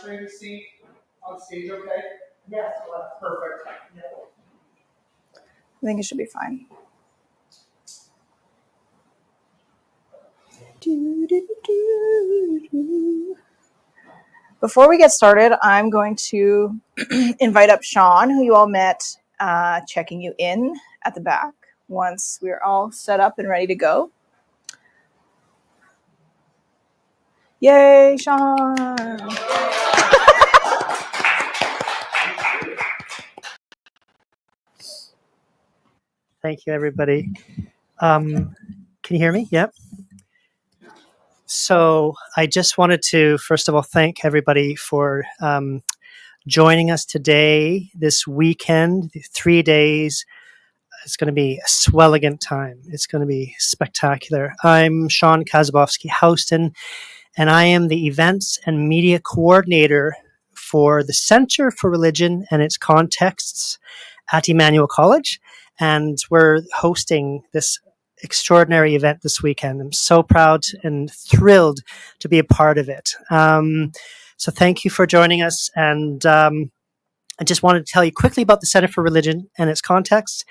ready to see on stage, okay? Yes, perfect. Yeah. I think it should be fine. Before we get started, I'm going to invite up Sean, who you all met, checking you in at the back once we're all set up and ready to go. Yay, Sean! Thank you, everybody. Can you hear me? Yep. So I just wanted to, first of all, thank everybody for joining us today, this weekend, 3 days. It's going to be a swelligant time. It's going to be spectacular. I'm Sean Kazabowski-Houston, and I am the Events and Media Coordinator for the Center for Religion and its Contexts at Emmanuel College. And we're hosting this extraordinary event this weekend. I'm so proud and thrilled to be a part of it. So thank you for joining us. And I just wanted to tell you quickly about the Center for Religion and its Contexts.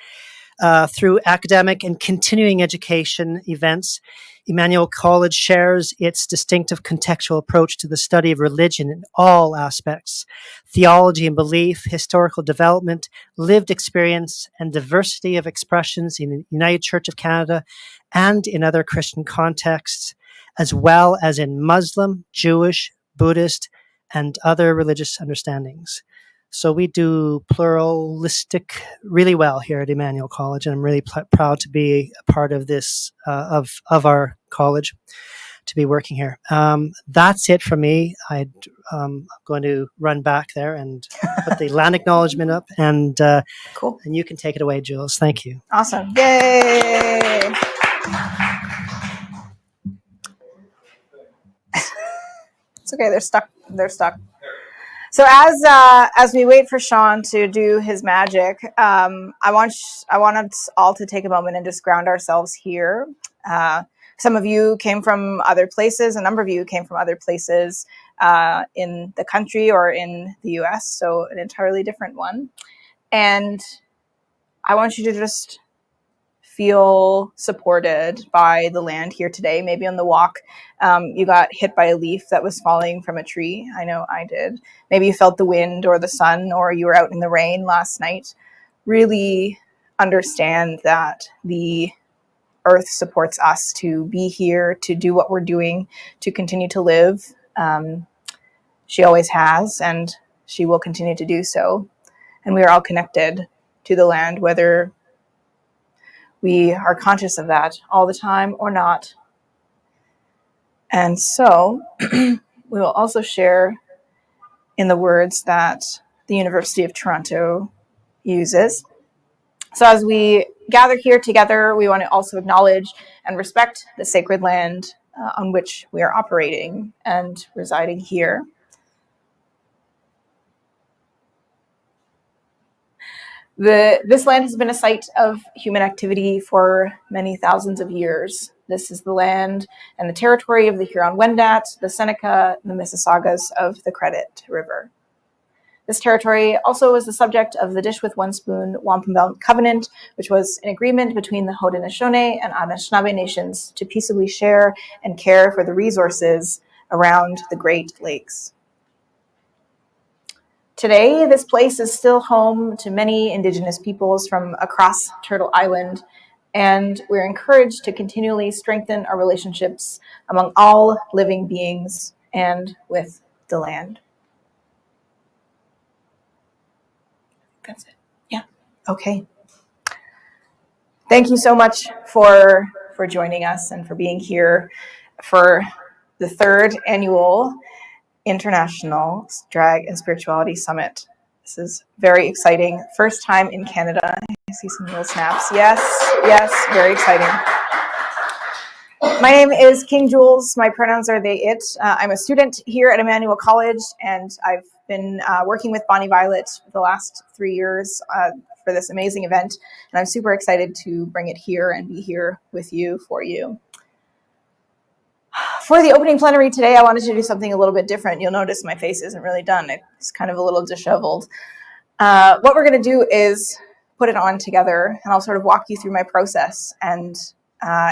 Through academic and continuing education events, Emmanuel College shares its distinctive contextual approach to the study of religion in all aspects: theology and belief, historical development, lived experience, and diversity of expressions in the United Church of Canada and in other Christian contexts, as well as in Muslim, Jewish, Buddhist, and other religious understandings. So we do pluralistic really well here at Emmanuel College, and I'm really proud to be a part of this, of our college, to be working here. That's it for me. I'm going to run back there and put the land acknowledgement up, and Cool. And you can take it away, Jules. Thank you. Awesome. Yay! It's okay. They're stuck. They're stuck. So as we wait for Sean to do his magic, I want us all to take a moment and just ground ourselves here. Some of you came from other places. A number of you came from other places in the country or in the US, so an entirely different one. And I want you to just feel supported by the land here today. Maybe on the walk, you got hit by a leaf that was falling from a tree. I know I did. Maybe you felt the wind or the sun, or you were out in the rain last night. Really understand that the earth supports us to be here, to do what we're doing, to continue to live. She always has, and she will continue to do so. And we are all connected to the land, whether we are conscious of that all the time or not. And so we will also share in the words that the University of Toronto uses. So as we gather here together, we want to also acknowledge and respect the sacred land on which we are operating and residing here. This land has been a site of human activity for many thousands of years. This is the land and the territory of the Huron-Wendat, the Seneca, and the Mississaugas of the Credit River. This territory also was the subject of the Dish with One Spoon Wampum Belt Covenant, which was an agreement between the Haudenosaunee and Anishinaabe nations to peaceably share and care for the resources around the Great Lakes. Today, this place is still home to many Indigenous peoples from across Turtle Island, and we're encouraged to continually strengthen our relationships among all living beings and with the land. That's it. Yeah. Okay. Thank you so much for joining us and for being here for the third annual International Drag and Spirituality Summit. This is very exciting. First time in Canada. I see some little snaps. Yes, very exciting. My name is King Julez. My pronouns are they, it. I'm a student here at Emmanuel College, and I've been working with Bonnie Violet for the last 3 years for this amazing event, and I'm super excited to bring it here and be here with you, for you. For the opening plenary today, I wanted to do something a little bit different. You'll notice my face isn't really done. It's kind of a little disheveled. What we're going to do is put it on together, and I'll sort of walk you through my process. And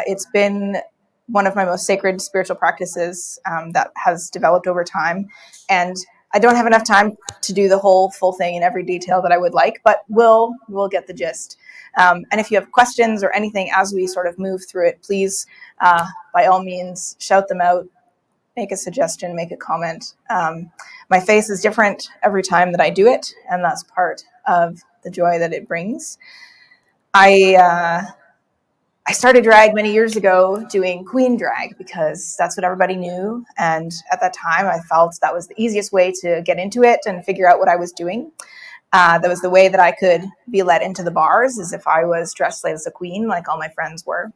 it's been one of my most sacred spiritual practices that has developed over time. And I don't have enough time to do the whole full thing in every detail that I would like, but we'll get the gist. And if you have questions or anything as we sort of move through it, please, by all means, shout them out, make a suggestion, make a comment. My face is different every time that I do it, and that's part of the joy that it brings. I started drag many years ago doing queen drag because that's what everybody knew. And at that time, I felt that was the easiest way to get into it and figure out what I was doing. That was the way that I could be let into the bars, as if I was dressed as a queen, like all my friends were.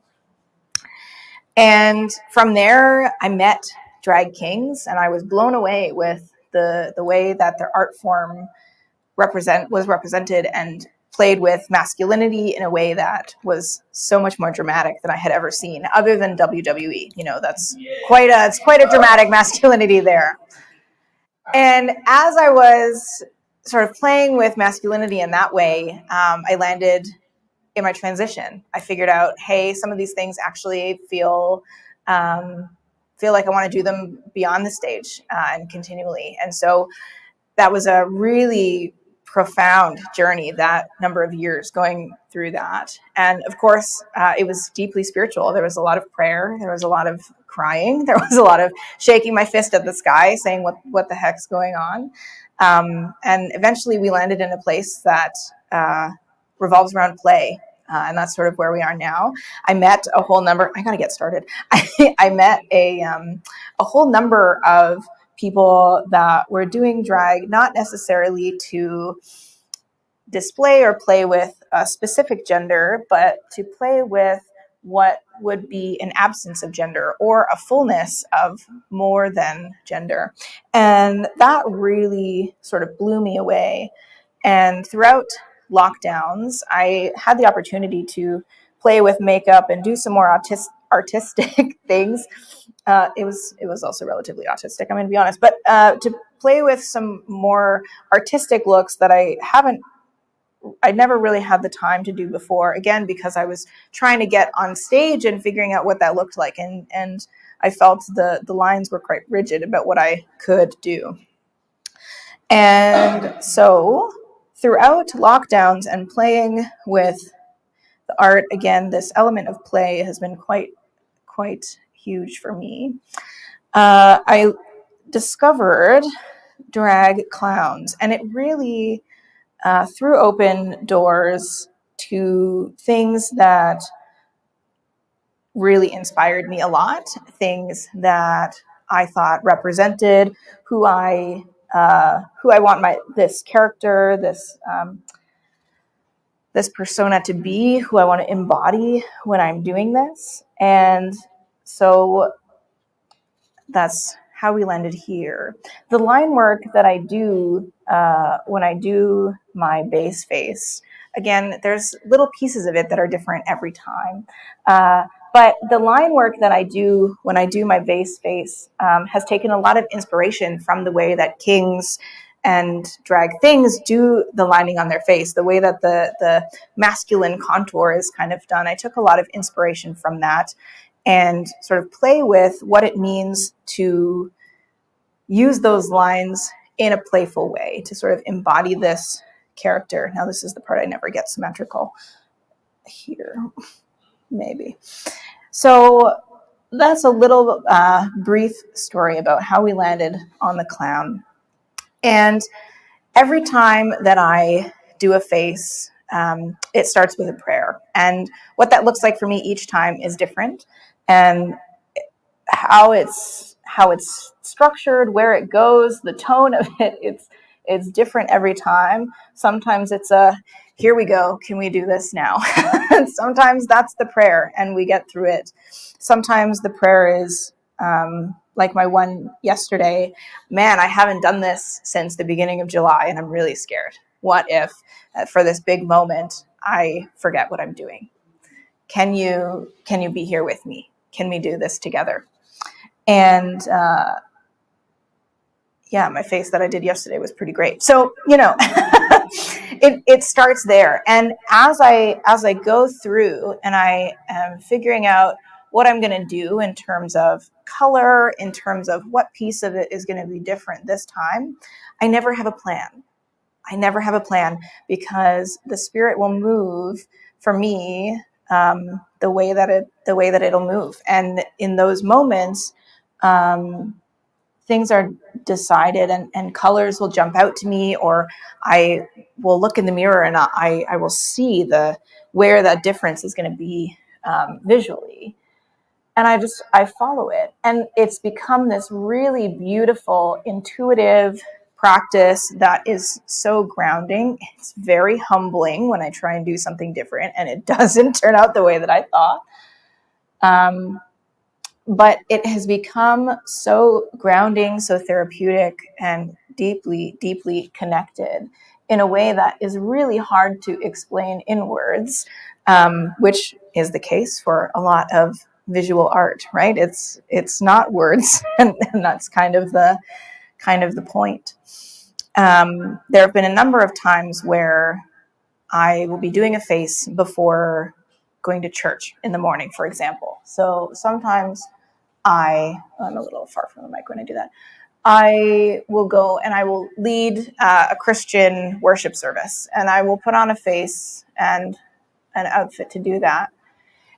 And from there, I met drag kings, and I was blown away with the way that their art form was represented and played with masculinity in a way that was so much more dramatic than I had ever seen, other than WWE. You know, that's quite a dramatic masculinity there. And as I was sort of playing with masculinity in that way, I landed in my transition. I figured out, hey, some of these things actually feel like I want to do them beyond the stage and continually. And so that was a really profound journey, that number of years going through that. And of course, it was deeply spiritual. There was a lot of prayer. There was a lot of crying. There was a lot of shaking my fist at the sky, saying what the heck's going on. And eventually we landed in a place that revolves around play. And that's sort of where we are now. I met a whole number. I got to get started. I met a whole number of people that were doing drag, not necessarily to display or play with a specific gender, but to play with what would be an absence of gender or a fullness of more than gender. And that really sort of blew me away. And throughout lockdowns, I had the opportunity to play with makeup and do some more artistic things. It was also relatively autistic, I'm going to be honest, but to play with some more artistic looks that I never really had the time to do before, again, because I was trying to get on stage and figuring out what that looked like. And I felt the lines were quite rigid about what I could do. And so throughout lockdowns and playing with the art, again, this element of play has been quite huge for me. I discovered drag clowns, and it really threw open doors to things that really inspired me a lot, things that I thought represented who I want this character, this persona to be, who I want to embody when I'm doing this. And so that's how we landed here. The line work that I do when I do my base face, again, there's little pieces of it that are different every time. But the line work that I do when I do my base face has taken a lot of inspiration from the way that kings and drag things do the lining on their face, the way that the masculine contour is kind of done. I took a lot of inspiration from that and sort of play with what it means to use those lines in a playful way, to sort of embody this character. Now, this is the part I never get symmetrical here, maybe. So that's a little brief story about how we landed on the clown. And every time that I do a face, it starts with a prayer. And what that looks like for me each time is different. And how it's structured, where it goes, the tone of it, it's different every time. Sometimes it's here we go, can we do this now? And sometimes that's the prayer and we get through it. Sometimes the prayer is like my one yesterday, man, I haven't done this since the beginning of July and I'm really scared. What if for this big moment I forget what I'm doing? Can you be here with me? Can we do this together? And yeah, my face that I did yesterday was pretty great. So, it starts there. And as I go through and I am figuring out what I'm going to do in terms of color, in terms of what piece of it is going to be different this time, I never have a plan. Because the spirit will move for me the way that it'll move. And in those moments, things are decided and colors will jump out to me, or I will look in the mirror and I will see where that difference is going to be visually. And I follow it. And it's become this really beautiful, intuitive practice that is so grounding. It's very humbling when I try and do something different and it doesn't turn out the way that I thought. But it has become so grounding, so therapeutic, and deeply, deeply connected in a way that is really hard to explain in words, which is the case for a lot of visual art, right? It's not words, and that's kind of the point. There have been a number of times where I will be doing a face before going to church in the morning, for example. So sometimes I'm a little far from the mic when I do that. I will go and I will lead a Christian worship service, and I will put on a face and an outfit to do that.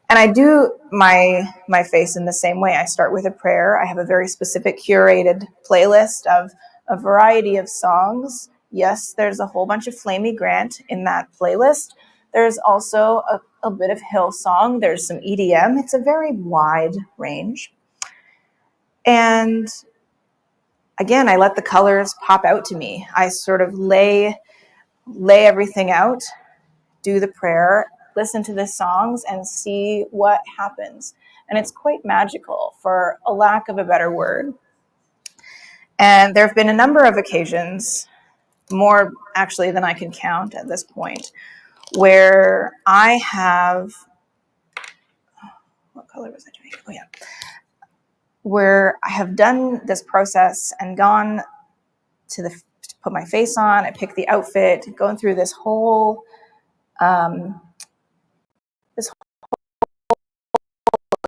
And I do my face in the same way. I start with a prayer. I have a very specific curated playlist of a variety of songs. Yes, there's a whole bunch of Flamey Grant in that playlist. There's also a bit of Hillsong. There's some EDM. It's a very wide range. And again, I let the colors pop out to me. I sort of lay everything out, do the prayer, listen to the songs, and see what happens. And it's quite magical, for a lack of a better word. And there have been a number of occasions, more actually than I can count at this point, where I have, what color was I doing? Oh yeah. Where I have done this process and gone to put my face on, I pick the outfit, going through this whole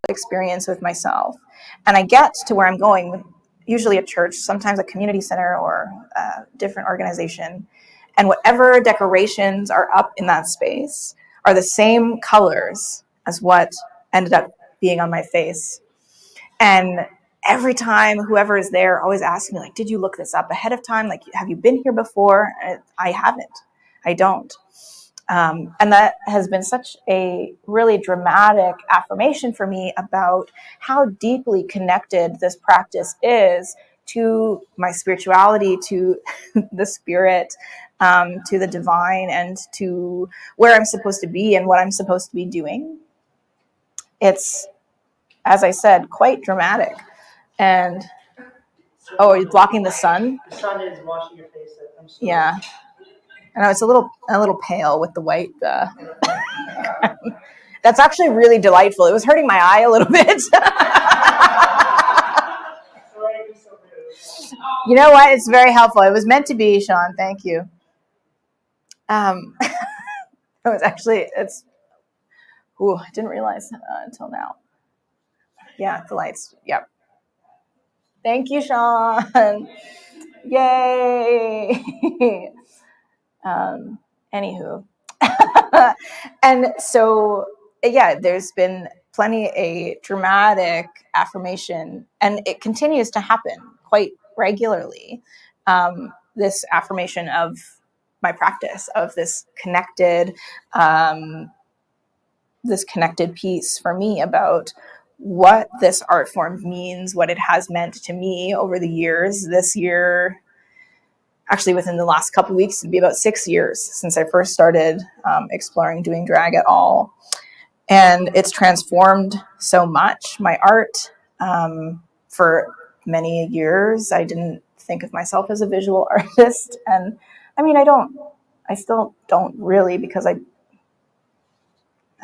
experience with myself. And I get to where I'm going, usually a church, sometimes a community center or a different organization. And whatever decorations are up in that space are the same colors as what ended up being on my face. And every time whoever is there always asks me, like, did you look this up ahead of time? Like, have you been here before? I haven't. I don't. And that has been such a really dramatic affirmation for me about how deeply connected this practice is to my spirituality, to the spirit, to the divine, and to where I'm supposed to be and what I'm supposed to be doing. It's, as I said, quite dramatic. And oh, are you blocking the sun? The sun is washing your face. I'm sorry. Yeah. I know it's a little pale with the white. That's actually really delightful. It was hurting my eye a little bit. You know what? It's very helpful. It was meant to be, Sean. Thank you. It was actually, I didn't realize until now. Yeah, the lights. Yep. Thank you, Sean. Yay. Anywho. And so, yeah, there's been plenty a dramatic affirmation, and it continues to happen quite regularly. This affirmation of my practice, of this connected piece for me about what this art form means, what it has meant to me over the years. This year, actually within the last couple of weeks, it'd be about 6 years since I first started exploring doing drag at all. And it's transformed so much. My art, for many years, I didn't think of myself as a visual artist. And I mean, I still don't really, because I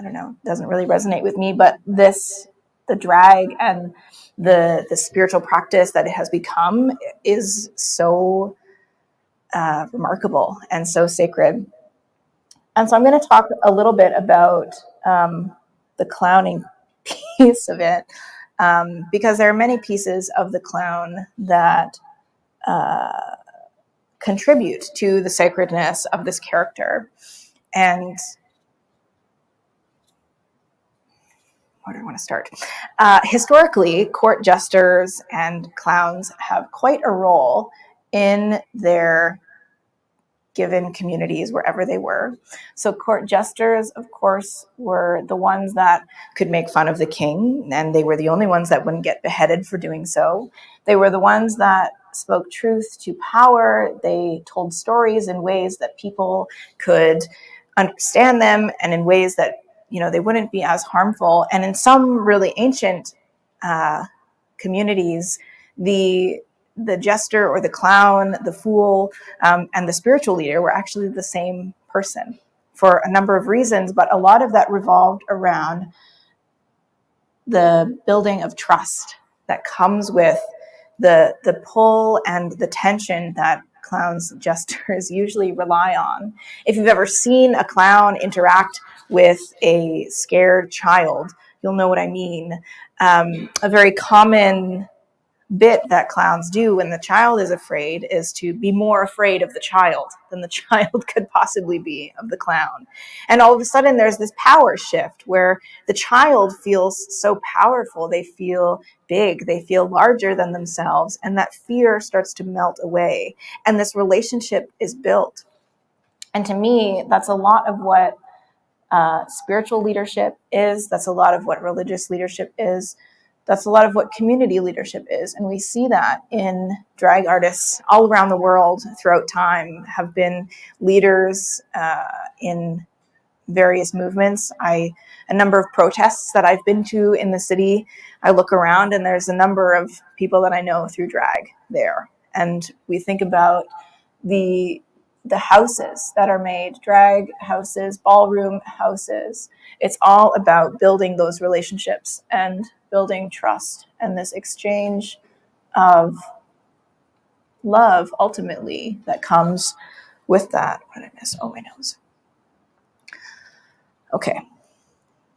don't know, it doesn't really resonate with me. But this the drag and the spiritual practice that it has become is so remarkable and so sacred. And so I'm going to talk a little bit about the clowning piece of it, because there are many pieces of the clown that contribute to the sacredness of this character. And where do I want to start? Historically, court jesters and clowns have quite a role in their given communities wherever they were. So court jesters, of course, were the ones that could make fun of the king, and they were the only ones that wouldn't get beheaded for doing so. They were the ones that spoke truth to power. They told stories in ways that people could understand them, and in ways that, you know, they wouldn't be as harmful. And in some really ancient communities, the jester or the clown, the fool, and the spiritual leader were actually the same person for a number of reasons, but a lot of that revolved around the building of trust that comes with the pull and the tension that clowns, jesters usually rely on. If you've ever seen a clown interact with a scared child, you'll know what I mean. A very common bit that clowns do when the child is afraid is to be more afraid of the child than the child could possibly be of the clown. And all of a sudden there's this power shift where the child feels so powerful, they feel big, they feel larger than themselves, and that fear starts to melt away, and this relationship is built. And to me, that's a lot of what spiritual leadership is. That's a lot of what religious leadership is. That's a lot of what community leadership is. And we see that in drag artists all around the world throughout time have been leaders in various movements. A number of protests that I've been to in the city, I look around and there's a number of people that I know through drag there. And we think about the houses that are made, drag houses, ballroom houses. It's all about building those relationships and building trust and this exchange of love, ultimately, that comes with that. What did I miss? Oh, my nose. Okay,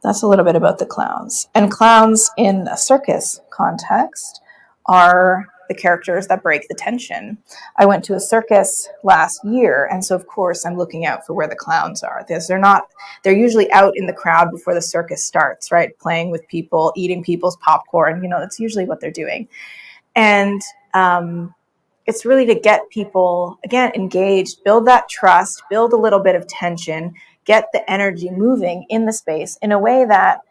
that's a little bit about the clowns. And clowns in a circus context are the characters that break the tension. I went to a circus last year, and so of course I'm looking out for where the clowns are. They're usually out in the crowd before the circus starts, right? Playing with people, eating people's popcorn, that's usually what they're doing. And it's really to get people, again, engaged, build that trust, build a little bit of tension, get the energy moving in the space in a way that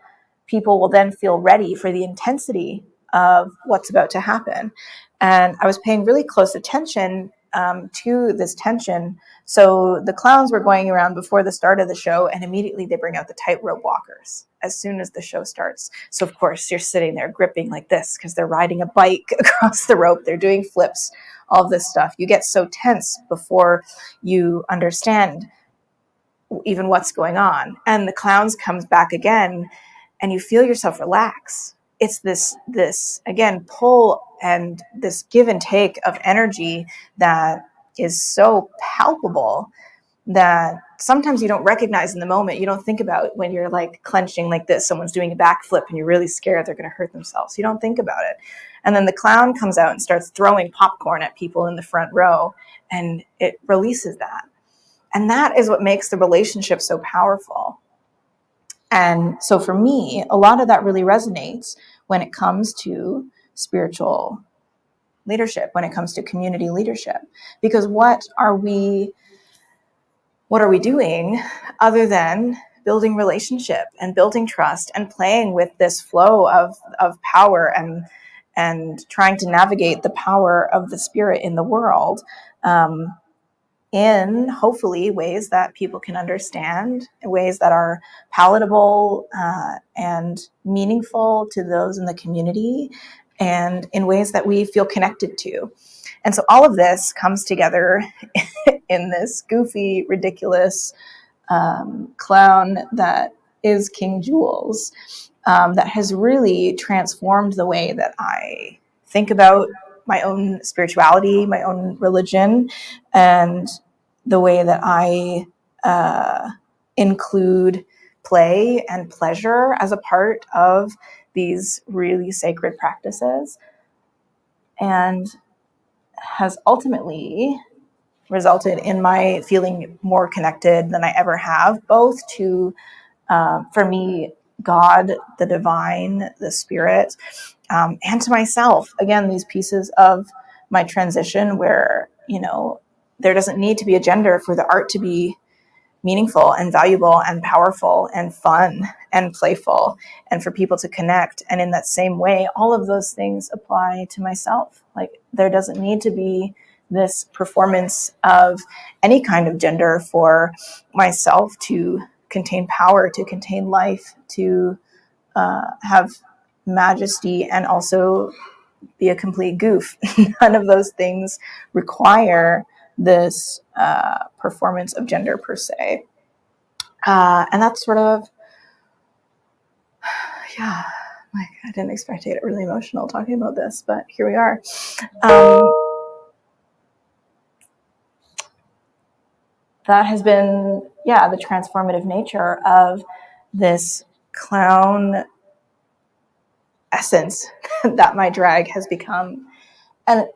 people will then feel ready for the intensity of what's about to happen. And I was paying really close attention to this tension. So the clowns were going around before the start of the show, and immediately they bring out the tightrope walkers as soon as the show starts. So of course you're sitting there gripping like this because they're riding a bike across the rope. They're doing flips, all this stuff. You get so tense before you understand even what's going on. And the clowns comes back again, and you feel yourself relax. It's this again, pull and this give and take of energy that is so palpable that sometimes you don't recognize in the moment. You don't think about when you're like clenching like this, someone's doing a backflip and you're really scared they're going to hurt themselves. You don't think about it. And then the clown comes out and starts throwing popcorn at people in the front row, and it releases that. And that is what makes the relationship so powerful. And so for me, a lot of that really resonates when it comes to spiritual leadership, when it comes to community leadership. Because what are we doing other than building relationship and building trust and playing with this flow of power and trying to navigate the power of the spirit in the world, in hopefully ways that people can understand, ways that are palatable and meaningful to those in the community, and in ways that we feel connected to. And so all of this comes together in this goofy, ridiculous clown that is King Julez. that has really transformed the way that I think about my own spirituality, my own religion, and the way that I include play and pleasure as a part of these really sacred practices, and has ultimately resulted in my feeling more connected than I ever have, both to, for me, God, the divine, the spirit, and to myself. Again, these pieces of my transition where, there doesn't need to be a gender for the art to be meaningful and valuable and powerful and fun and playful, and for people to connect. And in that same way, all of those things apply to myself. Like, there doesn't need to be this performance of any kind of gender for myself to contain power, to contain life, to have majesty, and also be a complete goof. None of those things require this performance of gender per se. And that's sort of, yeah, like, I didn't expect to get really emotional talking about this, but here we are. That has been, the transformative nature of this clown essence that my drag has become. And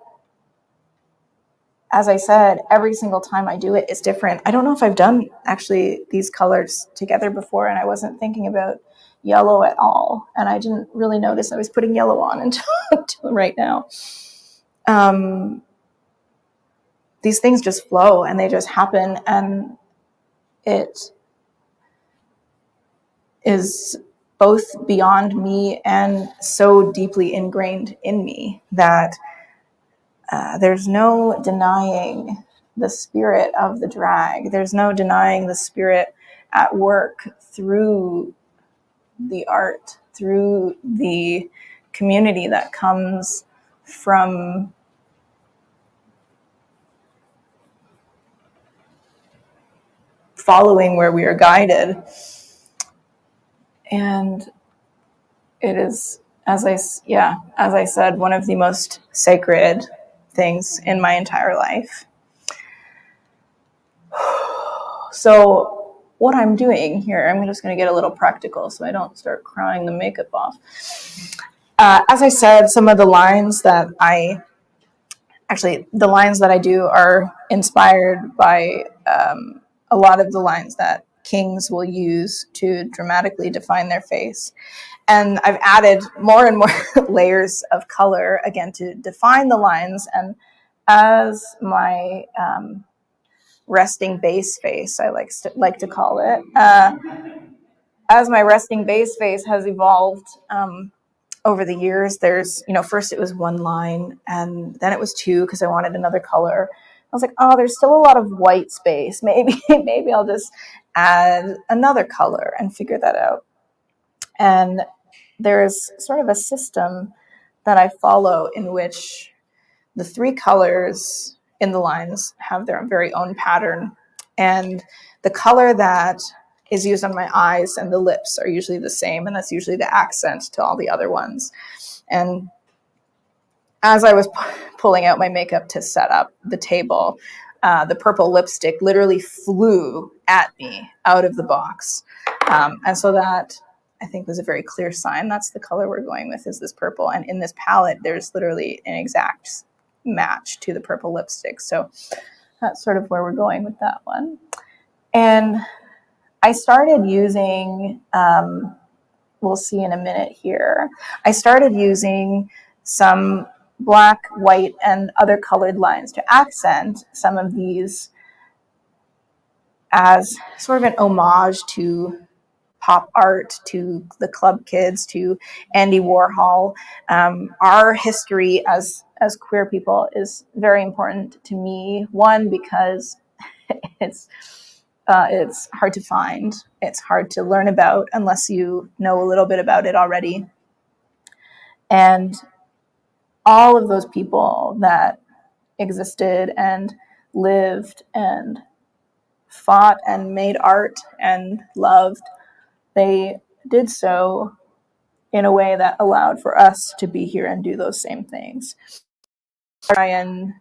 as I said, every single time I do it, it's different. I don't know if I've done actually these colors together before, and I wasn't thinking about yellow at all. And I didn't really notice I was putting yellow on until right now. These things just flow and they just happen, and it is both beyond me and so deeply ingrained in me that there's no denying the spirit of the drag. There's no denying the spirit at work through the art, through the community that comes from following where we are guided. And it is, as I said, one of the most sacred things in my entire life. So what I'm doing here, I'm just going to get a little practical so I don't start crying the makeup off. As I said, some of the lines that I do are inspired by a lot of the lines that kings will use to dramatically define their face. And I've added more and more layers of color, again, to define the lines. And as my resting base face, I like to call it, as my resting base face has evolved over the years, there's, first it was one line, and then it was two because I wanted another color. I was like, oh, there's still a lot of white space. Maybe I'll just add another color and figure that out. And there's sort of a system that I follow in which the three colors in the lines have their very own pattern. And the color that is used on my eyes and the lips are usually the same, and that's usually the accent to all the other ones. And as I was pulling out my makeup to set up the table, the purple lipstick literally flew at me out of the box. And so that, I think, was a very clear sign. That's the color we're going with, is this purple. And in this palette, there's literally an exact match to the purple lipstick. So that's sort of where we're going with that one. And I started using, we'll see in a minute here, I started using some black, white, and other colored lines to accent some of these as sort of an homage to pop art, to the club kids, to Andy Warhol. Our history as queer people is very important to me. One, because it's hard to find. It's hard to learn about unless you know a little bit about it already. And all of those people that existed and lived and fought and made art and loved, they did so in a way that allowed for us to be here and do those same things. Try and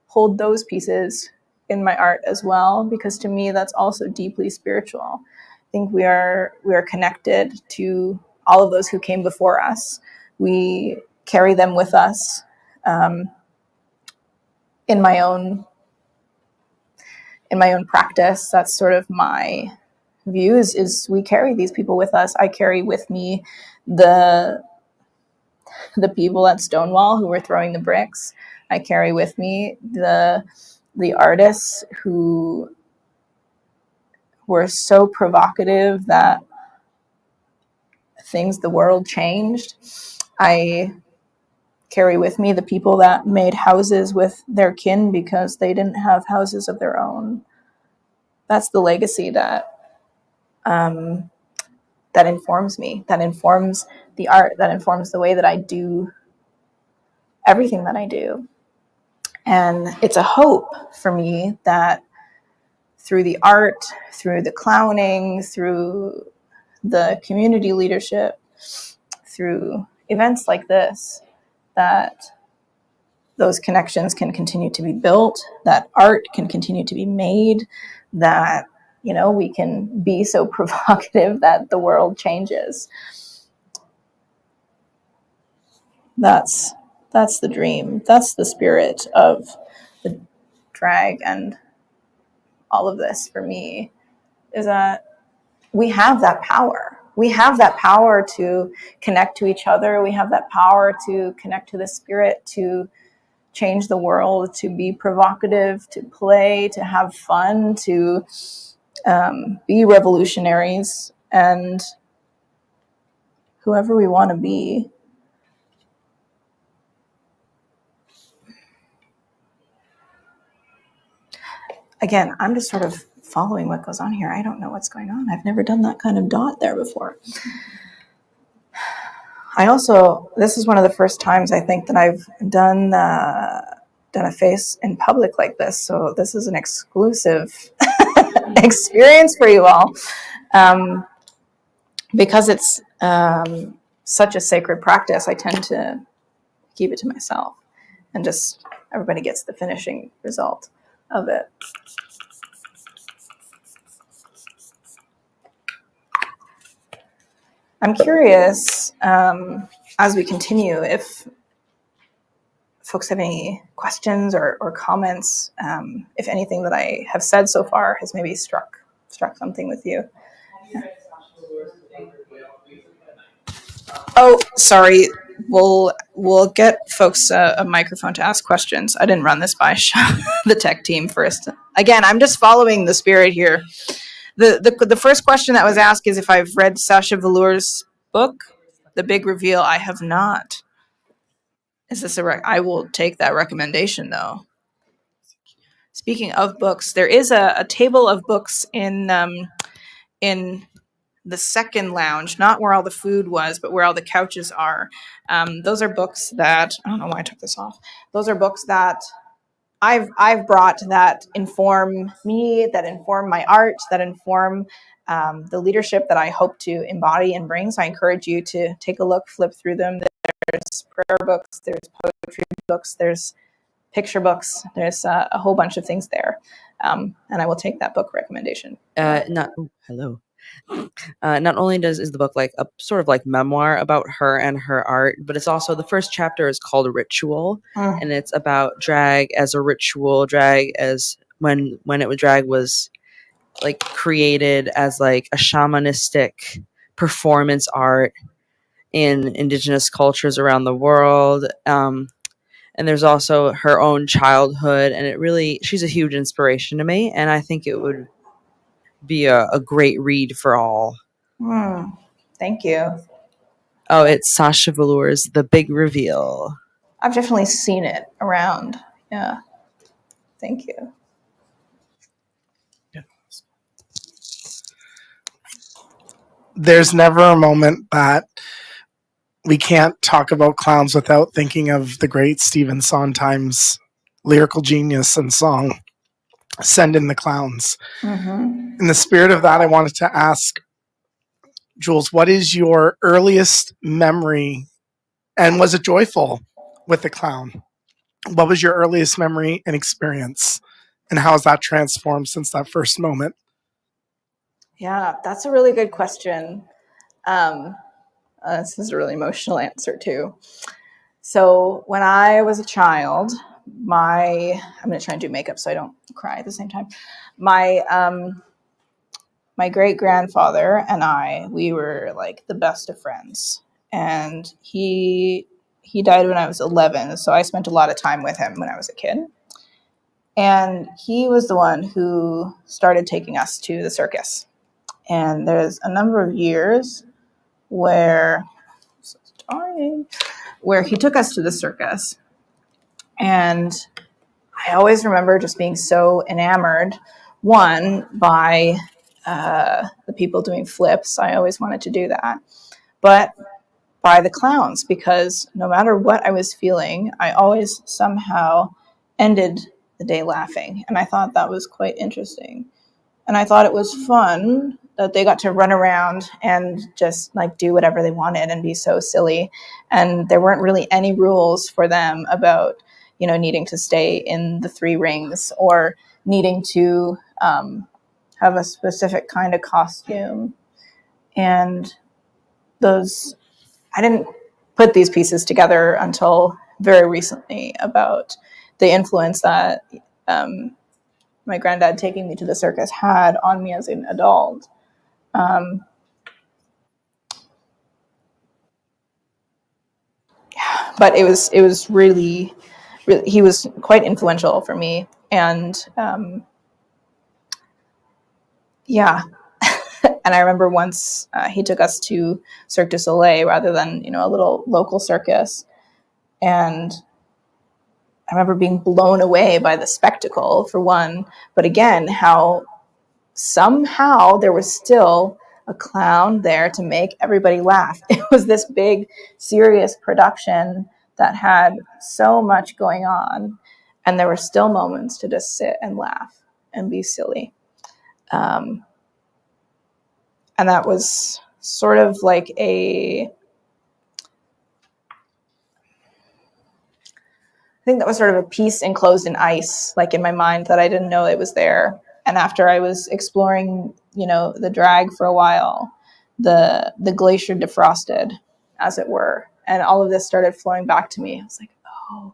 hold those pieces in my art as well, because to me that's also deeply spiritual. I think we are connected to all of those who came before us. We carry them with us. In my own practice, that's sort of my view, is we carry these people with us. I carry with me the people at Stonewall who were throwing the bricks. I carry with me the artists who were so provocative that the world changed. I carry with me the people that made houses with their kin because they didn't have houses of their own. That's the legacy that informs me, that informs the art, that informs the way that I do everything that I do. And it's a hope for me that through the art, through the clowning, through the community leadership, through events like this, that those connections can continue to be built, that art can continue to be made, that, we can be so provocative that the world changes. That's the dream. That's the spirit of the drag and all of this for me, is that we have that power. We have that power to connect to each other. We have that power to connect to the spirit, to change the world, to be provocative, to play, to have fun, to be revolutionaries, and whoever we want to be. Again, I'm just sort of following what goes on here. I don't know what's going on. I've never done that kind of dot there before. This is one of the first times I think that I've done a face in public like this. So this is an exclusive experience for you all. Because it's such a sacred practice, I tend to keep it to myself and just everybody gets the finishing result of it. I'm curious, as we continue, if folks have any questions or comments, if anything that I have said so far has maybe struck something with you. Yeah. Oh, sorry. We'll get folks a microphone to ask questions. I didn't run this by the tech team first. Again, I'm just following the spirit here. The first question that was asked is if I've read Sasha Velour's book, The Big Reveal. I have not. Is this I will take that recommendation, though. Speaking of books, there is a table of books in the second lounge, not where all the food was, but where all the couches are. Those are books that, I don't know why I took this off. Those are books that I've brought that inform me, that inform my art, that inform the leadership that I hope to embody and bring. So I encourage you to take a look, flip through them. There's prayer books, there's poetry books, there's picture books, there's a whole bunch of things there. And I will take that book recommendation. Hello. Not only is the book like a sort of like memoir about her and her art, but it's also, the first chapter is called Ritual, and it's about drag as a ritual, drag as when drag was like created as like a shamanistic performance art in indigenous cultures around the world. And there's also her own childhood, and she's a huge inspiration to me, and I think it would be a great read for all. Thank you. Oh, it's Sasha Velour's The Big Reveal. I've definitely seen it around. Yeah. Thank you. There's never a moment that we can't talk about clowns without thinking of the great Stephen Sondheim's lyrical genius and song, Send in the Clowns. In the spirit of that, I wanted to ask, Julez, what is your earliest memory, and was it joyful, with the clown? What was your earliest memory and experience, and how has that transformed since that first moment? Yeah, that's a really good question. This is a really emotional answer too. So when I was a child, I'm going to try and do makeup so I don't cry at the same time. My great grandfather and we were like the best of friends, and he died when I was 11. So I spent a lot of time with him when I was a kid, and he was the one who started taking us to the circus. And there's a number of years where he took us to the circus, and I always remember just being so enamored, one, by the people doing flips. I always wanted to do that. But by the clowns, because no matter what I was feeling, I always somehow ended the day laughing. And I thought that was quite interesting. And I thought it was fun that they got to run around and just like do whatever they wanted and be so silly. And there weren't really any rules for them about, needing to stay in the 3 rings or needing to have a specific kind of costume. And I didn't put these pieces together until very recently about the influence that my granddad taking me to the circus had on me as an adult. But it was really, really, he was quite influential for me. And yeah. And I remember once he took us to Cirque du Soleil rather than, a little local circus. And I remember being blown away by the spectacle, for one, but again, how somehow there was still a clown there to make everybody laugh. It was this big, serious production that had so much going on, and there were still moments to just sit and laugh and be silly. And that was sort of like I think that was sort of a piece enclosed in ice, like in my mind, that I didn't know it was there. And after I was exploring, the drag for a while, the glacier defrosted, as it were, and all of this started flowing back to me. I was like, oh,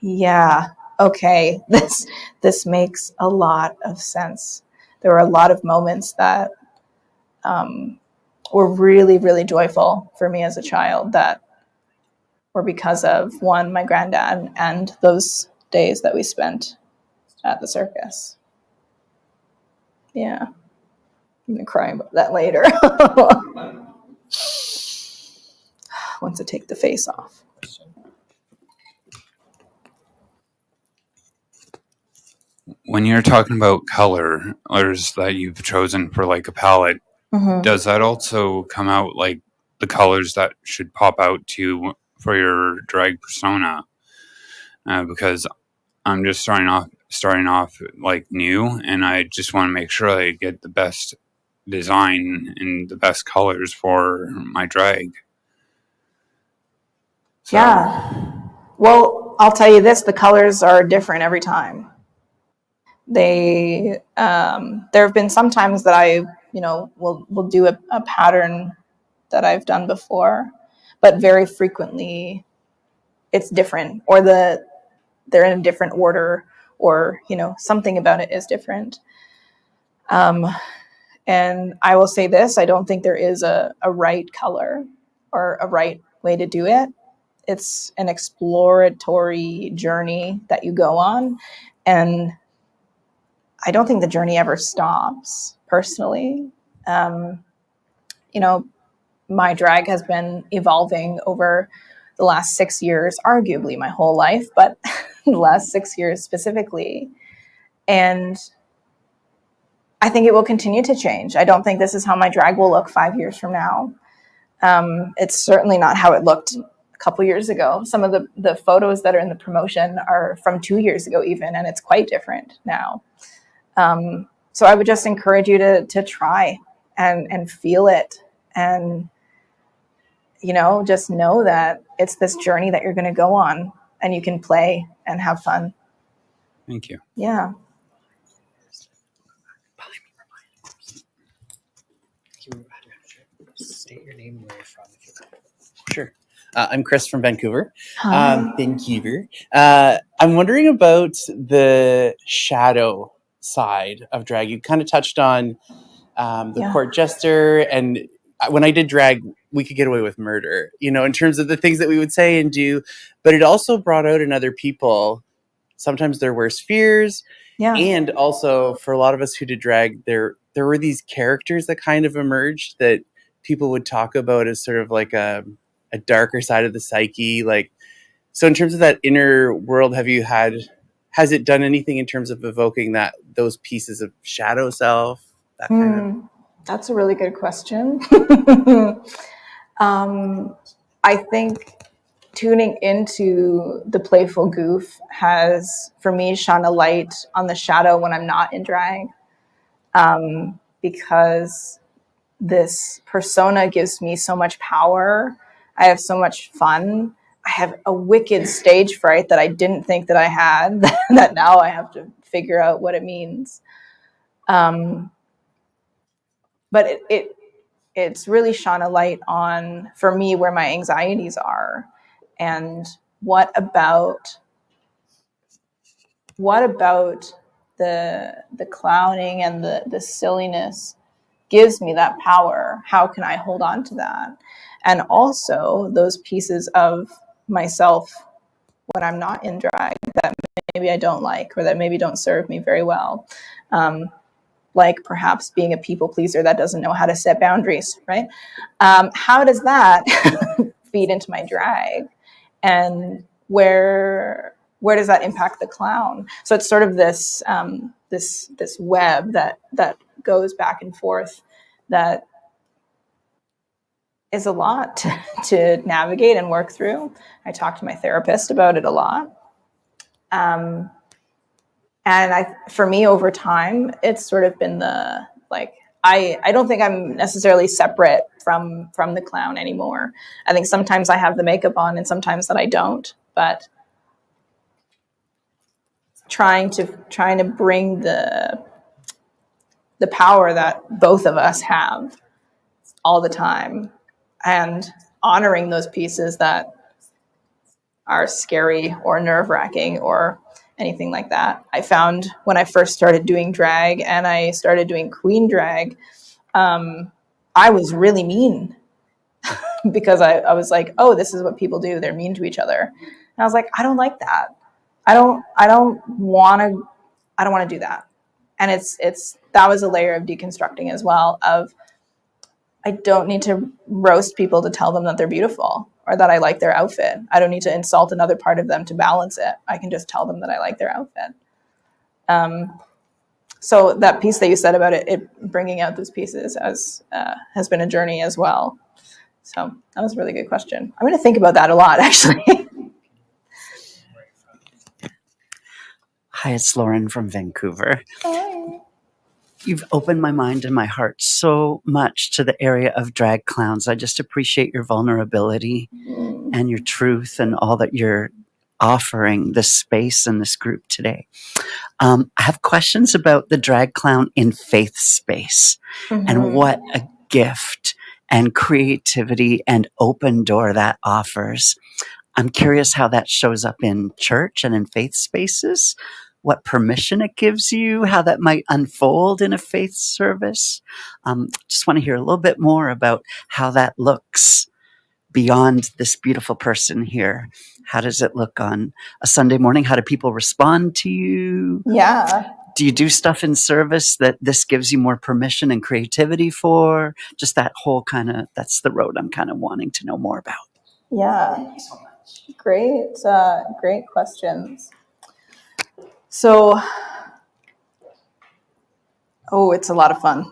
yeah, okay, this makes a lot of sense. There were a lot of moments that were really, really joyful for me as a child that were because of, one, my granddad and those days that we spent at the circus. Yeah. I'm going to cry about that later. Once I take the face off. When you're talking about colors that you've chosen for like a palette, does that also come out like the colors that should pop out to you for your drag persona? Because I'm just starting off like new, and I just want to make sure I get the best design and the best colors for my drag. So, Yeah. Well, I'll tell you this, the colors are different every time. There have been some times that I, will do a pattern that I've done before, but very frequently it's different, or they're in a different order, or, something about it is different. And I will say this, I don't think there is a right color or a right way to do it. It's an exploratory journey that you go on. And I don't think the journey ever stops, personally. My drag has been evolving over the last 6 years, arguably my whole life, but the last 6 years specifically. And I think it will continue to change. I don't think this is how my drag will look 5 years from now. It's certainly not how it looked a couple years ago. Some of the photos that are in the promotion are from 2 years ago even, and it's quite different now. So I would just encourage you to try and feel it And, just know that it's this journey that you're going to go on, and you can play and have fun. Thank you. Yeah. State your name and where you're from. Sure. I'm Chris from Vancouver. Hi. Vancouver. I'm wondering about the shadow side of drag. You kind of touched on the court jester, and when I did drag, we could get away with murder, in terms of the things that we would say and do, but it also brought out in other people sometimes their worst fears. Yeah. And also for a lot of us who did drag, there were these characters that kind of emerged that people would talk about as sort of like a darker side of the psyche. Like, so in terms of that inner world, has it done anything in terms of evoking those pieces of shadow self? That kind of? That's a really good question. I think tuning into the playful goof has, for me, shone a light on the shadow when I'm not in drag, because this persona gives me so much power. I have so much fun. I have a wicked stage fright that I didn't think that I had, that now I have to figure out what it means. But it's really shone a light on, for me, where my anxieties are, and what about the clowning and the silliness gives me that power. How can I hold on to that? And also those pieces of myself when I'm not in drag that maybe I don't like, or that maybe don't serve me very well. Like perhaps being a people pleaser that doesn't know how to set boundaries, right? How does that feed into my drag? And where does that impact the clown? So it's sort of this this web that goes back and forth, that is a lot to navigate and work through. I talk to my therapist about it a lot. And for me, over time, it's sort of been I don't think I'm necessarily separate from the clown anymore. I think sometimes I have the makeup on and sometimes that I don't, but trying to bring the power that both of us have all the time, and honoring those pieces that are scary or nerve-wracking or anything like that. I found when I first started doing drag and I started doing queen drag, I was really mean because I was like, oh, this is what people do. They're mean to each other. And I was like, I don't like that. I don't want to do that. And that was a layer of deconstructing as well, of I don't need to roast people to tell them that they're beautiful or that I like their outfit. I don't need to insult another part of them to balance it. I can just tell them that I like their outfit. So that piece that you said about it bringing out those pieces has been a journey as well. So that was a really good question. I'm going to think about that a lot, actually. Hi, it's Lauren from Vancouver. Hi. You've opened my mind and my heart so much to the area of drag clowns. I just appreciate your vulnerability and your truth and all that you're offering this space and this group today. I have questions about the drag clown in faith space and what a gift and creativity and open door that offers. I'm curious how that shows up in church and in faith spaces, what permission it gives you, how that might unfold in a faith service. Just want to hear a little bit more about how that looks beyond this beautiful person here. How does it look on a Sunday morning? How do people respond to you? Yeah. Do you do stuff in service that this gives you more permission and creativity for? Just that whole that's the road I'm kind of wanting to know more about. Yeah. Thank you so much. Great questions. So, it's a lot of fun.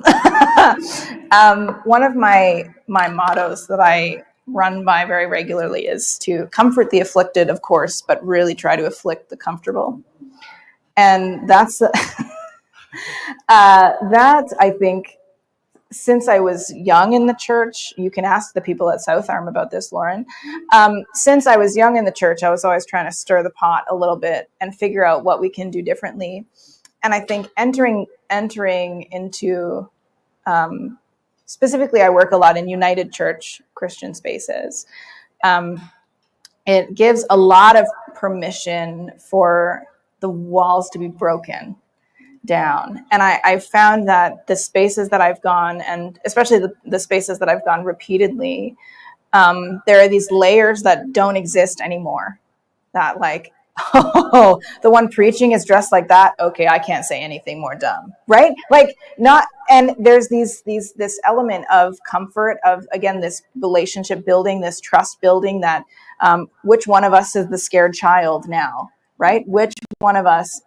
One of my mottos that I run by very regularly is to comfort the afflicted, of course, but really try to afflict the comfortable. And that's that, I think, since I was young in the church, you can ask the people at South Arm about this, Lauren. Since I was young in the church, I was always trying to stir the pot a little bit and figure out what we can do differently. And I think entering into, specifically, I work a lot in United Church Christian spaces. It gives a lot of permission for the walls to be broken down. And I found that the spaces that I've gone, and especially the spaces that I've gone repeatedly, there are these layers that don't exist anymore. That like, oh, the one preaching is dressed like that. Okay, I can't say anything more dumb, right? Like not, and there's this element of comfort of, again, this relationship building, this trust building that which one of us is the scared child now, right? Which one of us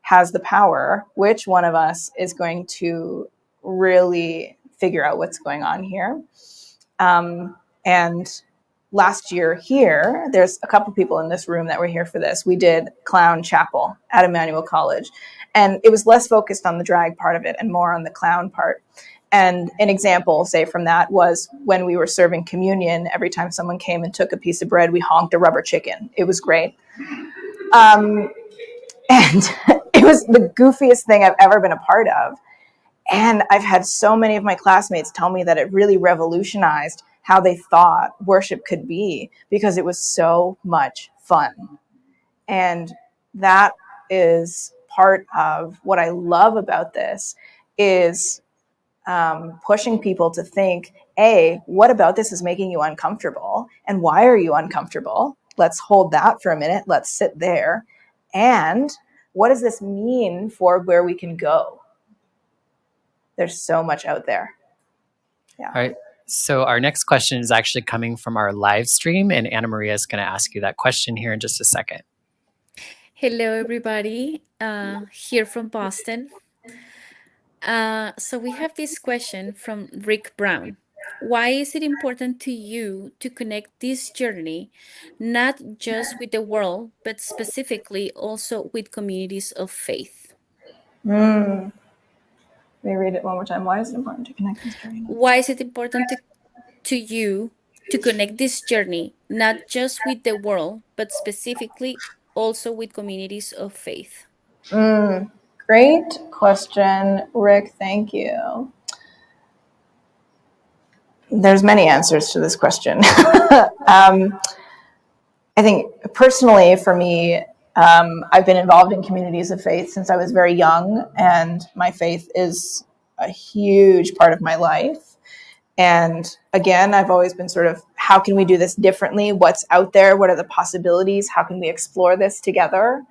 has the power? Which one of us is going to really figure out what's going on here? And last year here, there's a couple people in this room that were here for this. We did Clown Chapel at Emmanuel College, and it was less focused on the drag part of it and more on the clown part. And an example, say, from that was when we were serving communion, every time someone came and took a piece of bread, we honked a rubber chicken. It was great. And it was the goofiest thing I've ever been a part of. And I've had so many of my classmates tell me that it really revolutionized how they thought worship could be because it was so much fun. And that is part of what I love about this is pushing people to think, A, what about this is making you uncomfortable? And why are you uncomfortable? Let's hold that for a minute. Let's sit there. And what does this mean for where we can go? There's so much out there. Yeah. All right. So our next question is actually coming from our live stream, and Anna Maria is going to ask you that question here in just a second. Hello, everybody. Here from Boston. So we have this question from Rick Brown. Why is it important to you to connect this journey, not just with the world, but specifically also with communities of faith? Let me read it one more time. Why is it important to connect this journey? Why is it important to you to connect this journey, not just with the world, but specifically also with communities of faith? Great question, Rick. Thank you. There's many answers to this question. I think personally for me, I've been involved in communities of faith since I was very young, and my faith is a huge part of my life. And again, I've always been sort of, how can we do this differently? What's out there? What are the possibilities? How can we explore this together?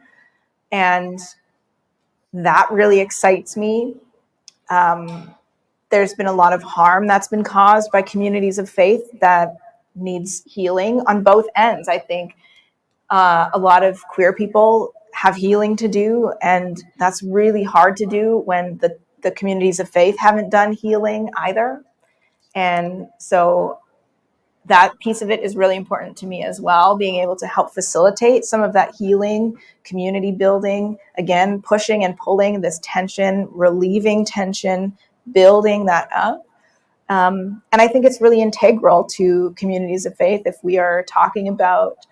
And that really excites me. There's been a lot of harm that's been caused by communities of faith that needs healing on both ends. I think a lot of queer people have healing to do, and that's really hard to do when the communities of faith haven't done healing either. And so that piece of it is really important to me as well, being able to help facilitate some of that healing, community building, again, pushing and pulling this tension, relieving tension, building that up. And I think it's really integral to communities of faith if we are talking about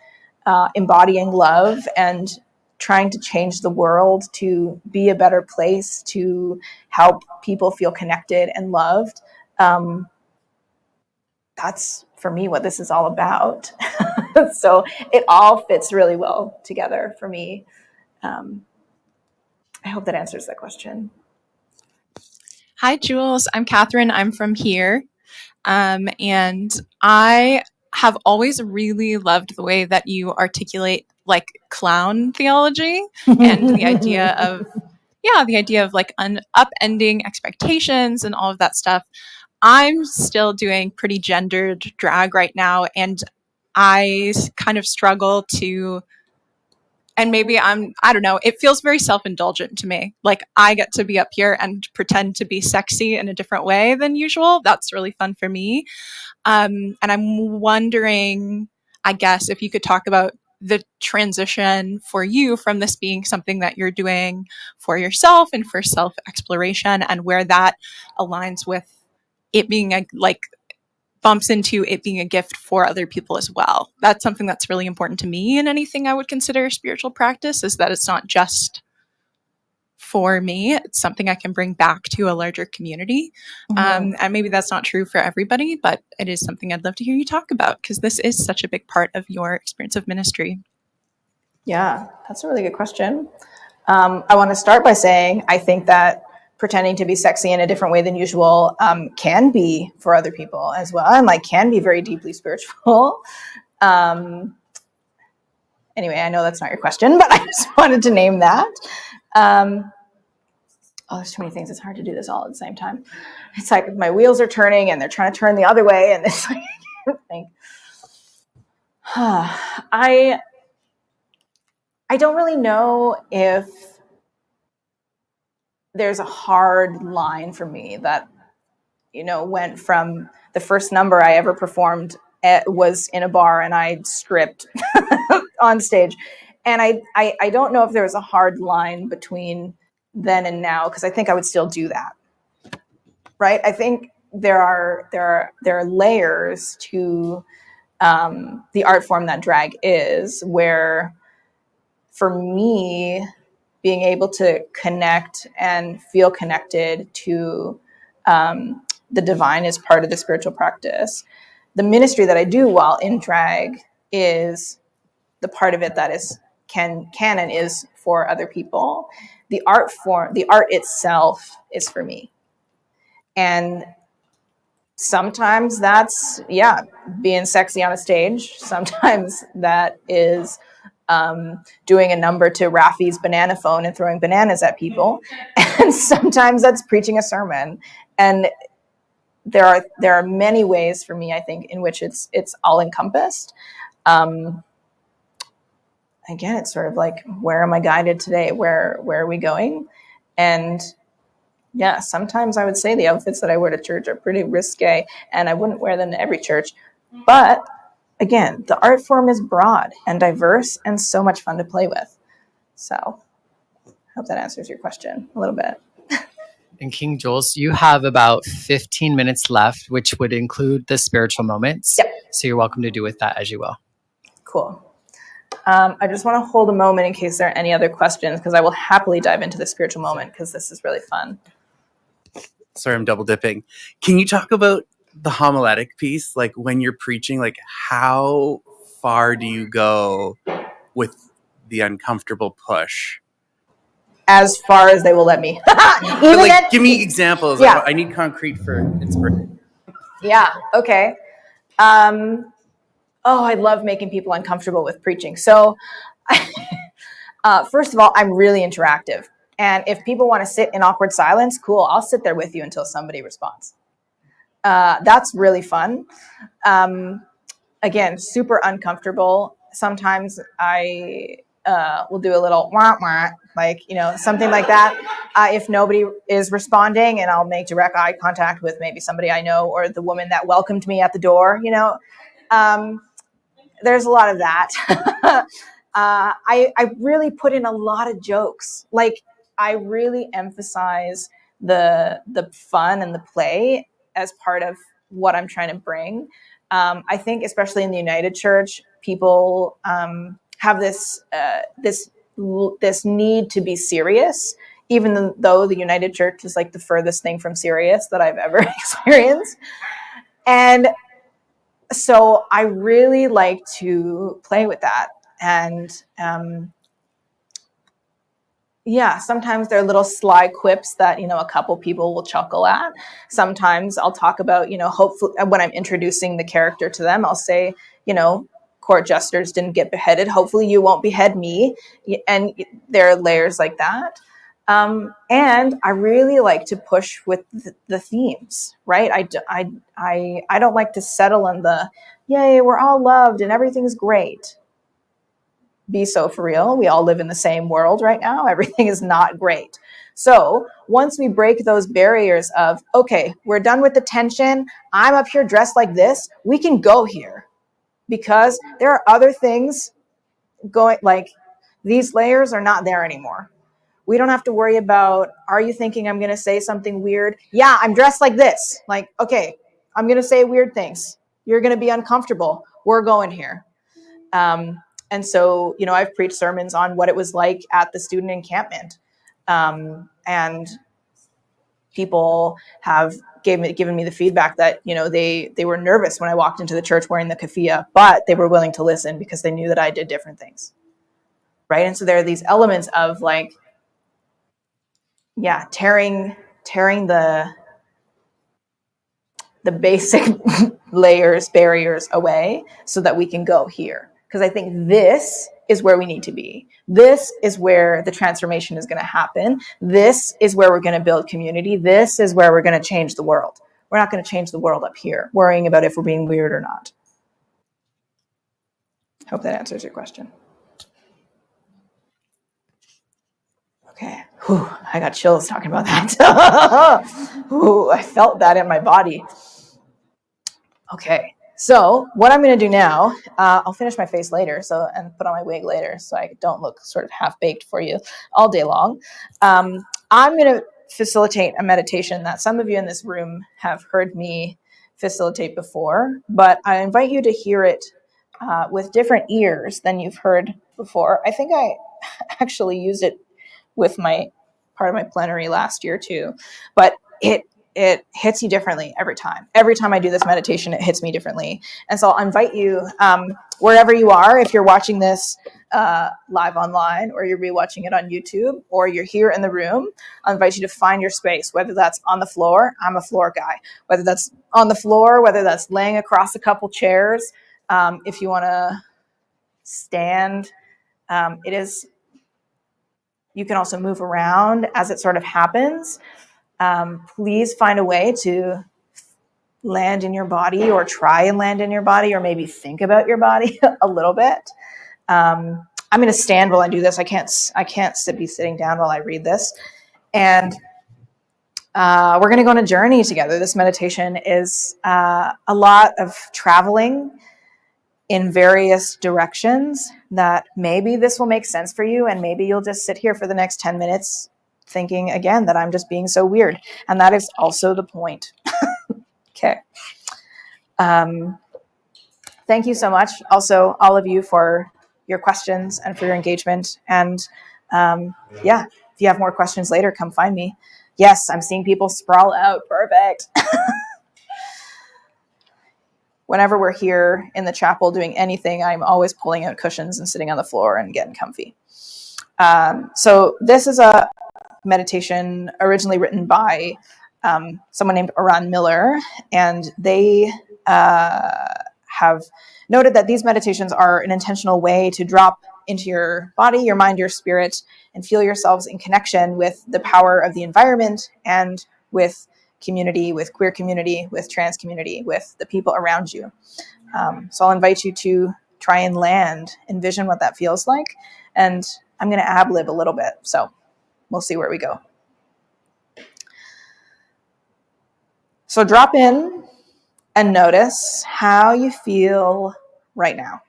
embodying love and trying to change the world to be a better place, to help people feel connected and loved. That's, for me, what this is all about. So it all fits really well together for me. I hope that answers that question. Hi, Jules. I'm Catherine. I'm from here. And I have always really loved the way that you articulate like clown theology and the idea of like upending expectations and all of that stuff. I'm still doing pretty gendered drag right now, and I kind of struggle to, and maybe I don't know, it feels very self-indulgent to me. Like I get to be up here and pretend to be sexy in a different way than usual. That's really fun for me. And I'm wondering, I guess, if you could talk about the transition for you from this being something that you're doing for yourself and for self-exploration, and where that aligns with it being bumps into it being a gift for other people as well. That's something that's really important to me in anything I would consider a spiritual practice, is that it's not just for me. It's something I can bring back to a larger community. And maybe that's not true for everybody, but it is something I'd love to hear you talk about, because this is such a big part of your experience of ministry. Yeah, that's a really good question. I want to start by saying I think that pretending to be sexy in a different way than usual can be for other people as well, and can be very deeply spiritual. Anyway, I know that's not your question, but I just wanted to name that. There's too many things. It's hard to do this all at the same time. It's like my wheels are turning and they're trying to turn the other way, and it's like I can't think. I don't really know if there's a hard line for me that, went from the first number I ever performed was in a bar and I stripped on stage. And I don't know if there was a hard line between then and now, because I think I would still do that. Right? I think there are layers to the art form that drag is, where for me, being able to connect and feel connected to the divine is part of the spiritual practice. The ministry that I do while in drag is the part of it that is can and is for other people. The art itself is for me. And sometimes that's, being sexy on a stage. Sometimes that is doing a number to Rafi's banana phone and throwing bananas at people. And sometimes that's preaching a sermon. And there are many ways for me, I think, in which it's all encompassed. Again, it's sort of like, where am I guided today? Where are we going? And yeah, sometimes I would say the outfits that I wear to church are pretty risque, and I wouldn't wear them to every church. But again, the art form is broad and diverse and so much fun to play with. So I hope that answers your question a little bit. And King Julez, you have about 15 minutes left, which would include the spiritual moments. Yep. So you're welcome to do with that as you will. Cool. I just want to hold a moment in case there are any other questions, because I will happily dive into the spiritual moment, because this is really fun. Sorry, I'm double dipping. Can you talk about the homiletic piece? Like when you're preaching, like how far do you go with the uncomfortable push? As far as they will let me. Give me examples. Yeah. I need concrete for inspiration. Yeah. Okay. I love making people uncomfortable with preaching. So first of all, I'm really interactive. And if people want to sit in awkward silence, cool, I'll sit there with you until somebody responds. That's really fun. Again, super uncomfortable. Sometimes I will do a little wah wah, something like that. If nobody is responding, and I'll make direct eye contact with maybe somebody I know, or the woman that welcomed me at the door, there's a lot of that. I really put in a lot of jokes. I really emphasize the fun and the play as part of what I'm trying to bring. I think especially in the United Church, people have this need to be serious, even though the United Church is like the furthest thing from serious that I've ever experienced. And so I really like to play with that. And sometimes there are little sly quips that, a couple people will chuckle at. Sometimes I'll talk about, hopefully when I'm introducing the character to them, I'll say, court jesters didn't get beheaded. Hopefully you won't behead me. And there are layers like that. And I really like to push with the themes, right? I don't like to settle in the, yay, we're all loved and everything's great. Be so for real. We all live in the same world right now. Everything is not great. So once we break those barriers of, okay, we're done with the tension. I'm up here dressed like this. We can go here, because there are other things going, like these layers are not there anymore. We don't have to worry about, are you thinking I'm going to say something weird? Yeah, I'm dressed like this. Like, okay, I'm going to say weird things. You're going to be uncomfortable. We're going here. And so, I've preached sermons on what it was like at the student encampment. And people have given me the feedback that, they were nervous when I walked into the church wearing the keffiyeh, but they were willing to listen because they knew that I did different things. Right. And so there are these elements of like, tearing the basic barriers away so that we can go here. Because I think this is where we need to be. This is where the transformation is going to happen. This is where we're going to build community. This is where we're going to change the world. We're not going to change the world up here, worrying about if we're being weird or not. Hope that answers your question. Okay. Whew, I got chills talking about that. Ooh, I felt that in my body. Okay. So what I'm going to do now, I'll finish my face later and put on my wig later so I don't look sort of half-baked for you all day long. I'm going to facilitate a meditation that some of you in this room have heard me facilitate before, but I invite you to hear it with different ears than you've heard before. I think I actually used it with part of my plenary last year too, but it hits you differently every time. Every time I do this meditation, it hits me differently. And so I'll invite you, wherever you are, if you're watching this live online, or you're rewatching it on YouTube, or you're here in the room, I'll invite you to find your space, whether that's on the floor. I'm a floor guy. Whether that's on the floor, whether that's laying across a couple chairs. If you want to stand, you can also move around as it sort of happens. Please find a way to land in your body, or try and land in your body, or maybe think about your body a little bit. I'm going to stand while I do this. I can't be sitting down while I read this. And we're going to go on a journey together. This meditation is a lot of traveling in various directions that maybe this will make sense for you, and maybe you'll just sit here for the next 10 minutes thinking again that I'm just being so weird. And that is also the point. Okay. Thank you so much. Also, all of you, for your questions and for your engagement. And if you have more questions later, come find me. Yes, I'm seeing people sprawl out. Perfect. Whenever we're here in the chapel doing anything, I'm always pulling out cushions and sitting on the floor and getting comfy. So this is a meditation originally written by someone named Oran Miller, and they have noted that these meditations are an intentional way to drop into your body, your mind, your spirit, and feel yourselves in connection with the power of the environment and with community, with queer community, with trans community, with the people around you. So I'll invite you to try and envision what that feels like. And I'm going to ad-lib a little bit. So we'll see where we go. So drop in and notice how you feel right now.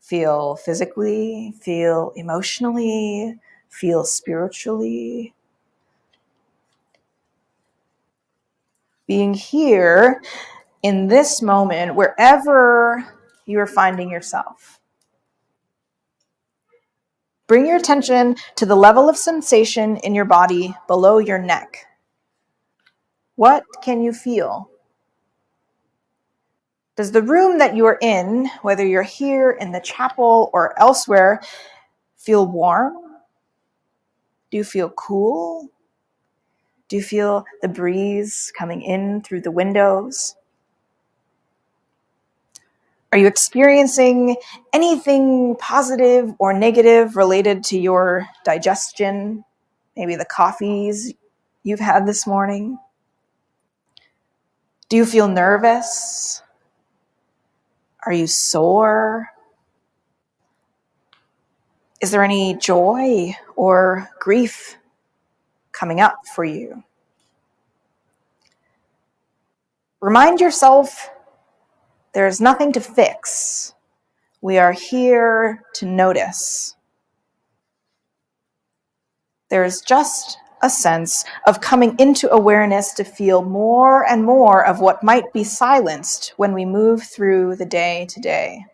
Feel physically, feel emotionally, feel spiritually. Being here in this moment, wherever you are finding yourself. Bring your attention to the level of sensation in your body below your neck. What can you feel? Does the room that you are in, whether you're here in the chapel or elsewhere, feel warm? Do you feel cool? Do you feel the breeze coming in through the windows? Are you experiencing anything positive or negative related to your digestion? Maybe the coffees you've had this morning? Do you feel nervous? Are you sore? Is there any joy or grief coming up for you? Remind yourself there's nothing to fix. We are here to notice. There's just a sense of coming into awareness to feel more and more of what might be silenced when we move through the day to day.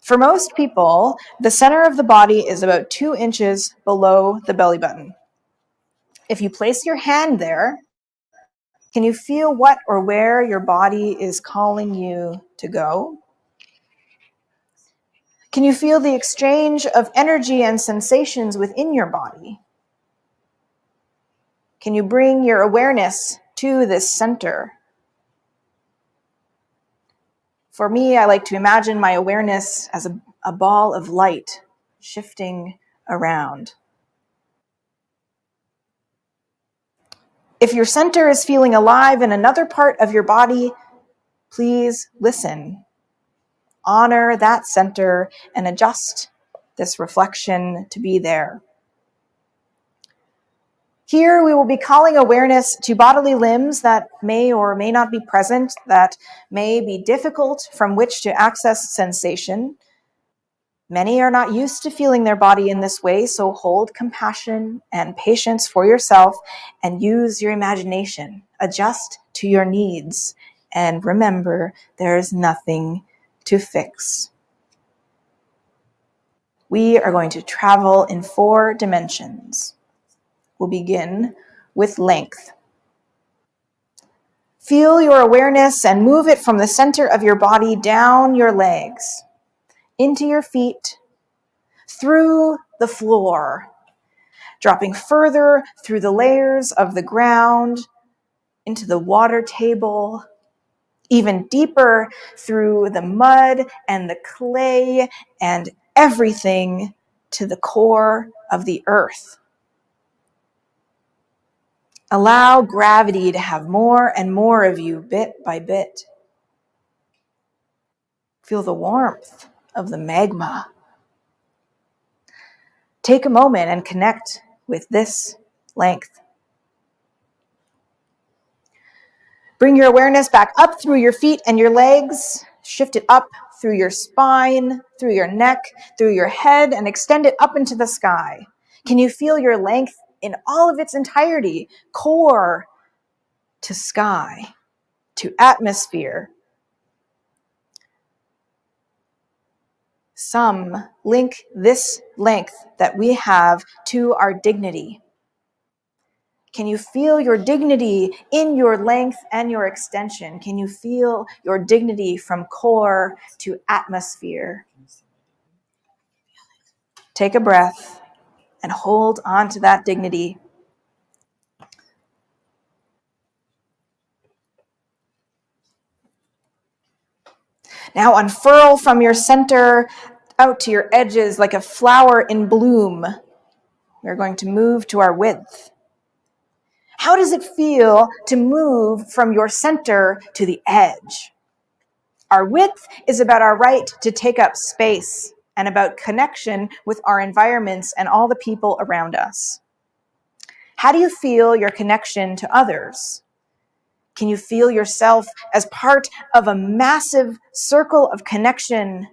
For most people, the center of the body is about 2 inches below the belly button. If you place your hand there, can you feel what or where your body is calling you to go? Can you feel the exchange of energy and sensations within your body? Can you bring your awareness to this center? For me, I like to imagine my awareness as a ball of light shifting around. If your center is feeling alive in another part of your body, please listen. Honor that center and adjust this reflection to be there. Here we will be calling awareness to bodily limbs that may or may not be present, that may be difficult from which to access sensation. Many are not used to feeling their body in this way, so hold compassion and patience for yourself and use your imagination. Adjust to your needs. And remember, there is nothing to fix. We are going to travel in 4 dimensions. We'll begin with length. Feel your awareness and move it from the center of your body down your legs, into your feet, through the floor, dropping further through the layers of the ground, into the water table, even deeper through the mud and the clay and everything to the core of the earth. Allow gravity to have more and more of you bit by bit. Feel the warmth of the magma. Take a moment and connect with this length. Bring your awareness back up through your feet and your legs. Shift it up through your spine, through your neck, through your head, and extend it up into the sky. Can you feel your length in all of its entirety? Core to sky, to atmosphere. Some link this length that we have to our dignity. Can you feel your dignity in your length and your extension? Can you feel your dignity from core to atmosphere? Take a breath and hold on to that dignity. Now unfurl from your center out to your edges like a flower in bloom. We're going to move to our width. How does it feel to move from your center to the edge? Our width is about our right to take up space and about connection with our environments and all the people around us. How do you feel your connection to others? Can you feel yourself as part of a massive circle of connection?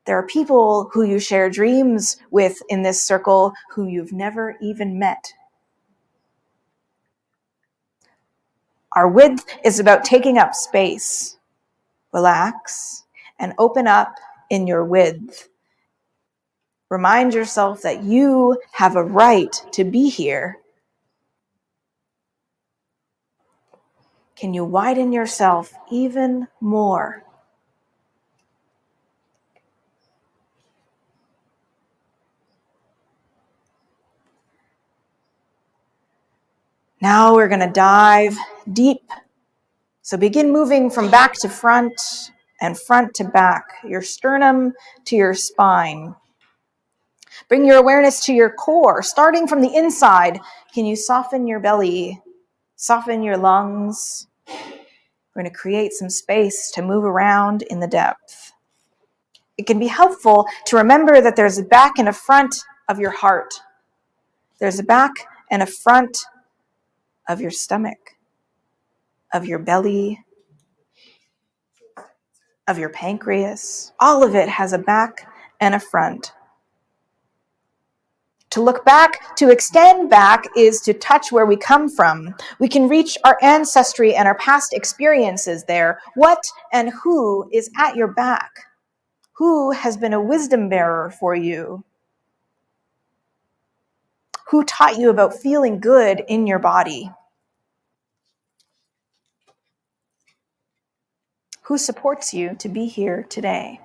There are people who you share dreams with in this circle who you've never even met. Our width is about taking up space. Relax and open up in your width. Remind yourself that you have a right to be here. Can you widen yourself even more? Now we're going to dive deep. So begin moving from back to front and front to back, your sternum to your spine. Bring your awareness to your core, starting from the inside. Can you soften your belly, soften your lungs? We're going to create some space to move around in the depth. It can be helpful to remember that there's a back and a front of your heart. There's a back and a front of your stomach, of your belly, of your pancreas. All of it has a back and a front. To look back, to extend back, is to touch where we come from. We can reach our ancestry and our past experiences there. What and who is at your back? Who has been a wisdom bearer for you? Who taught you about feeling good in your body? Who supports you to be here today?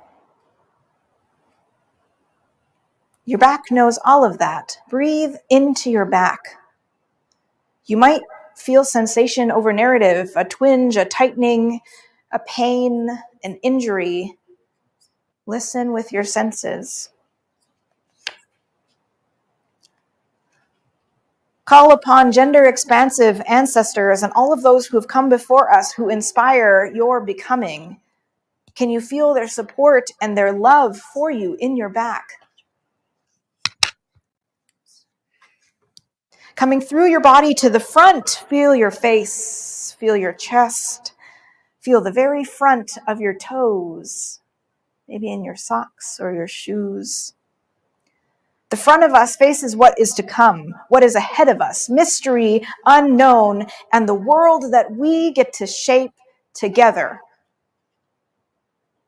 Your back knows all of that. Breathe into your back. You might feel sensation over narrative, a twinge, a tightening, a pain, an injury. Listen with your senses. Call upon gender-expansive ancestors and all of those who have come before us who inspire your becoming. Can you feel their support and their love for you in your back? Coming through your body to the front, feel your face, feel your chest, feel the very front of your toes, maybe in your socks or your shoes. The front of us faces what is to come, what is ahead of us, mystery, unknown, and the world that we get to shape together.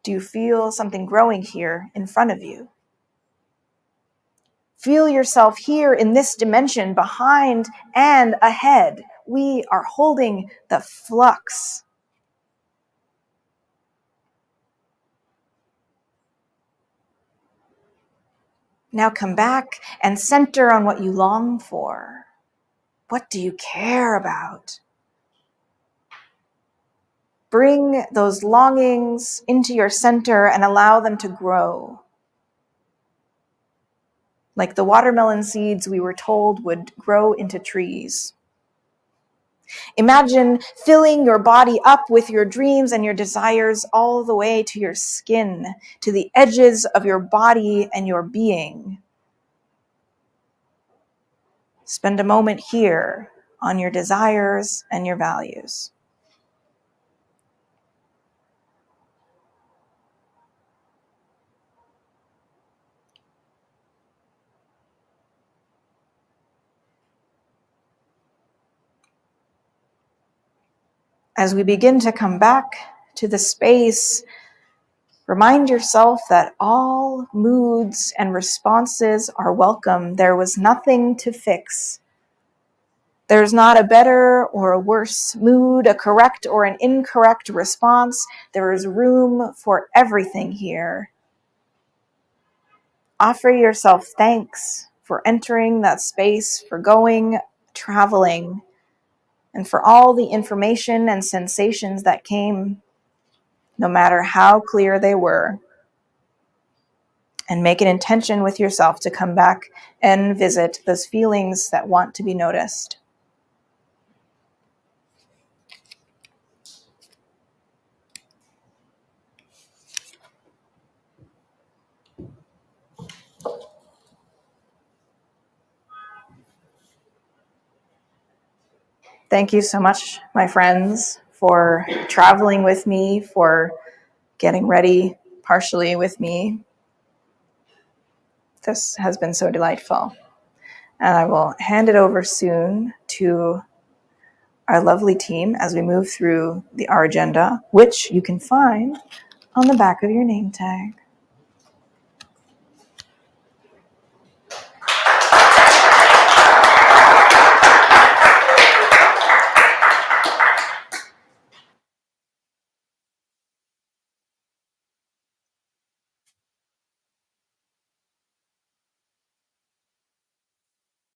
Do you feel something growing here in front of you? Feel yourself here in this dimension, behind and ahead. We are holding the flux. Now come back and center on what you long for. What do you care about? Bring those longings into your center and allow them to grow. Like the watermelon seeds we were told would grow into trees. Imagine filling your body up with your dreams and your desires all the way to your skin, to the edges of your body and your being. Spend a moment here on your desires and your values. As we begin to come back to the space, remind yourself that all moods and responses are welcome. There was nothing to fix. There's not a better or a worse mood, a correct or an incorrect response. There is room for everything here. Offer yourself thanks for entering that space, for going, traveling, and for all the information and sensations that came, no matter how clear they were. And make an intention with yourself to come back and visit those feelings that want to be noticed. Thank you so much, my friends, for traveling with me, for getting ready partially with me. This has been so delightful. And I will hand it over soon to our lovely team as we move through our agenda, which you can find on the back of your name tag.